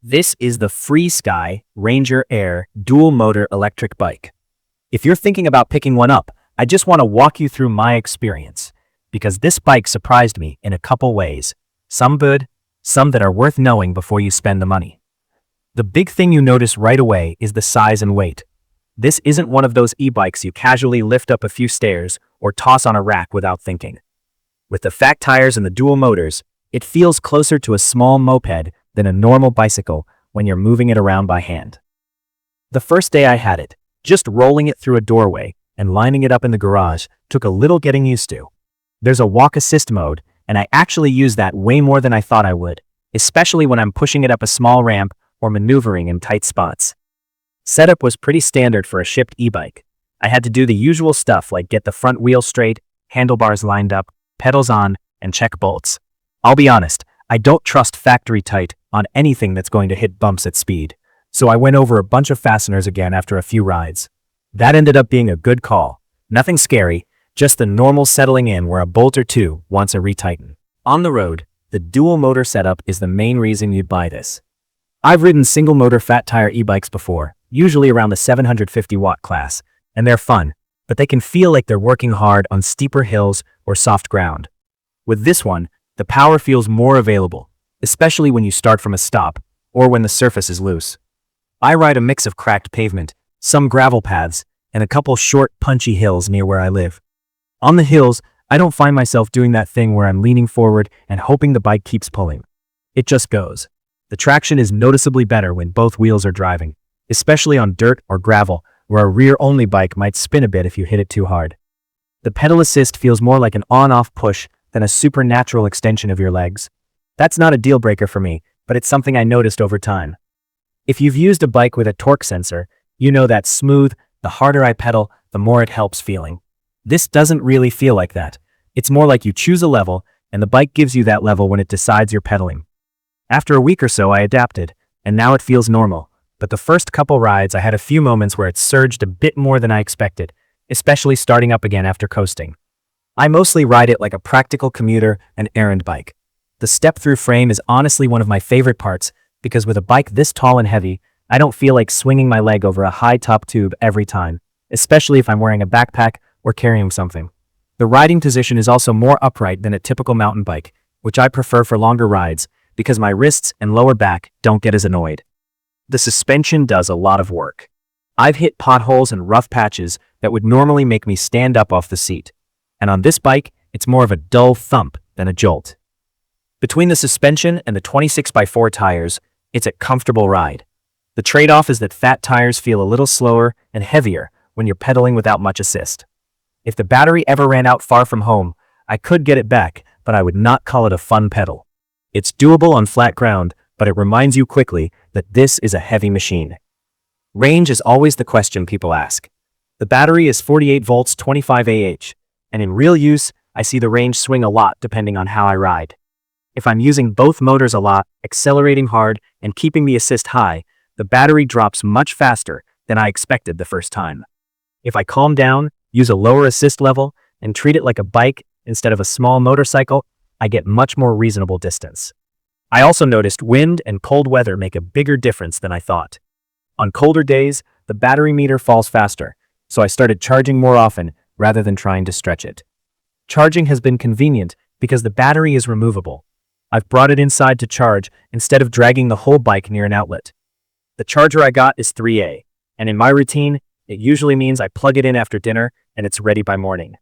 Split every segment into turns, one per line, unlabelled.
This is the FREESKY Ranger AIR dual-motor electric bike. If you're thinking about picking one up, I just want to walk you through my experience, because this bike surprised me in a couple ways. Some good, some that are worth knowing before you spend the money. The big thing you notice right away is the size and weight. This isn't one of those e-bikes you casually lift up a few stairs or toss on a rack without thinking. With the fat tires and the dual motors, it feels closer to a small moped than a normal bicycle when you're moving it around by hand. The first day I had it, just rolling it through a doorway and lining it up in the garage took a little getting used to. There's a walk assist mode, and I actually use that way more than I thought I would, especially when I'm pushing it up a small ramp or maneuvering in tight spots. Setup was pretty standard for a shipped e-bike. I had to do the usual stuff like get the front wheel straight, handlebars lined up, pedals on, and check bolts. I'll be honest, I don't trust factory tight on anything that's going to hit bumps at speed, so I went over a bunch of fasteners again after a few rides. That ended up being a good call. Nothing scary, just the normal settling in where a bolt or two wants a retighten. On the road, the dual motor setup is the main reason you'd buy this. I've ridden single motor fat tire e-bikes before, usually around the 750 watt class, and they're fun, but they can feel like they're working hard on steeper hills or soft ground. With this one, the power feels more available, especially when you start from a stop or when the surface is loose. I ride a mix of cracked pavement, some gravel paths, and a couple short, punchy hills near where I live. On the hills, I don't find myself doing that thing where I'm leaning forward and hoping the bike keeps pulling. It just goes. The traction is noticeably better when both wheels are driving, especially on dirt or gravel, where a rear-only bike might spin a bit if you hit it too hard. The pedal assist feels more like an on-off push than a supernatural extension of your legs. That's not a deal breaker for me, but it's something I noticed over time. If you've used a bike with a torque sensor, you know that smooth, the harder I pedal, the more it helps feeling. This doesn't really feel like that. It's more like you choose a level, and the bike gives you that level when it decides you're pedaling. After a week or so, I adapted, and now it feels normal. But the first couple rides, I had a few moments where it surged a bit more than I expected, especially starting up again after coasting. I mostly ride it like a practical commuter and errand bike. The step-through frame is honestly one of my favorite parts because with a bike this tall and heavy, I don't feel like swinging my leg over a high-top tube every time, especially if I'm wearing a backpack or carrying something. The riding position is also more upright than a typical mountain bike, which I prefer for longer rides because my wrists and lower back don't get as annoyed. The suspension does a lot of work. I've hit potholes and rough patches that would normally make me stand up off the seat. And on this bike, it's more of a dull thump than a jolt. Between the suspension and the 26x4 tires, it's a comfortable ride. The trade-off is that fat tires feel a little slower and heavier when you're pedaling without much assist. If the battery ever ran out far from home, I could get it back, but I would not call it a fun pedal. It's doable on flat ground, but it reminds you quickly that this is a heavy machine. Range is always the question people ask. The battery is 48 volts 25 Ah, and in real use, I see the range swing a lot depending on how I ride. If I'm using both motors a lot, accelerating hard, and keeping the assist high, the battery drops much faster than I expected the first time. If I calm down, use a lower assist level, and treat it like a bike instead of a small motorcycle, I get much more reasonable distance. I also noticed wind and cold weather make a bigger difference than I thought. On colder days, the battery meter falls faster, so I started charging more often rather than trying to stretch it. Charging has been convenient because the battery is removable. I've brought it inside to charge instead of dragging the whole bike near an outlet. The charger I got is 3A, and in my routine, it usually means I plug it in after dinner and it's ready by morning.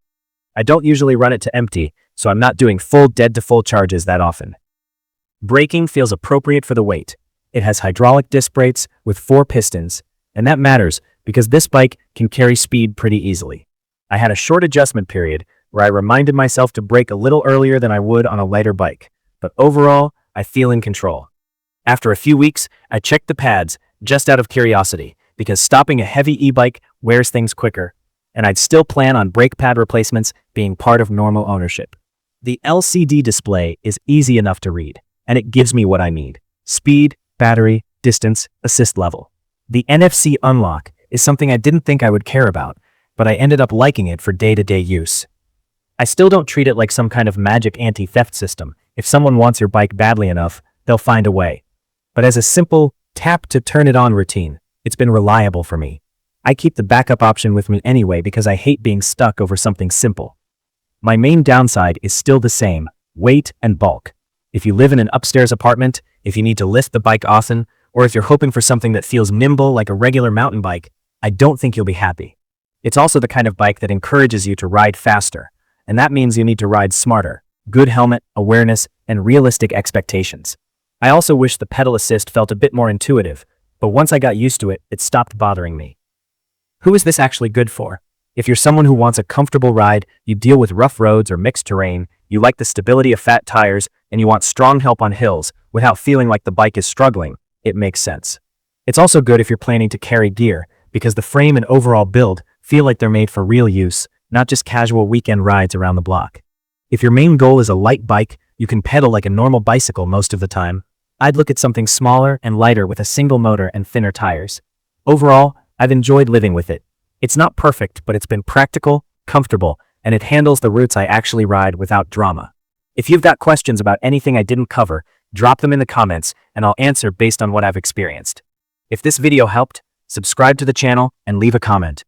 I don't usually run it to empty, so I'm not doing full dead-to-full charges that often. Braking feels appropriate for the weight. It has hydraulic disc brakes with 4 pistons, and that matters because this bike can carry speed pretty easily. I had a short adjustment period where I reminded myself to brake a little earlier than I would on a lighter bike, but overall, I feel in control. After a few weeks, I checked the pads just out of curiosity because stopping a heavy e-bike wears things quicker, and I'd still plan on brake pad replacements being part of normal ownership. The LCD display is easy enough to read, and it gives me what I need: speed, battery, distance, assist level. The NFC unlock is something I didn't think I would care about, but I ended up liking it for day-to-day use. I still don't treat it like some kind of magic anti-theft system. If someone wants your bike badly enough, they'll find a way. but as a simple tap to turn it on routine, it's been reliable for me. I keep the backup option with me anyway because I hate being stuck over something simple. My main downside is still the same: weight and bulk. If you live in an upstairs apartment, if you need to lift the bike often, or if you're hoping for something that feels nimble like a regular mountain bike, I don't think you'll be happy. It's also the kind of bike that encourages you to ride faster, and that means you need to ride smarter. Good helmet, awareness, and realistic expectations. I also wish the pedal assist felt a bit more intuitive, but once I got used to it, it stopped bothering me. Who is this actually good for? If you're someone who wants a comfortable ride, you deal with rough roads or mixed terrain, you like the stability of fat tires, and you want strong help on hills without feeling like the bike is struggling, it makes sense. It's also good if you're planning to carry gear, because the frame and overall build feel like they're made for real use, not just casual weekend rides around the block. If your main goal is a light bike, you can pedal like a normal bicycle most of the time, I'd look at something smaller and lighter with a single motor and thinner tires. Overall, I've enjoyed living with it. It's not perfect, but it's been practical, comfortable, and it handles the routes I actually ride without drama. If you've got questions about anything I didn't cover, drop them in the comments and I'll answer based on what I've experienced. If this video helped, subscribe to the channel and leave a comment.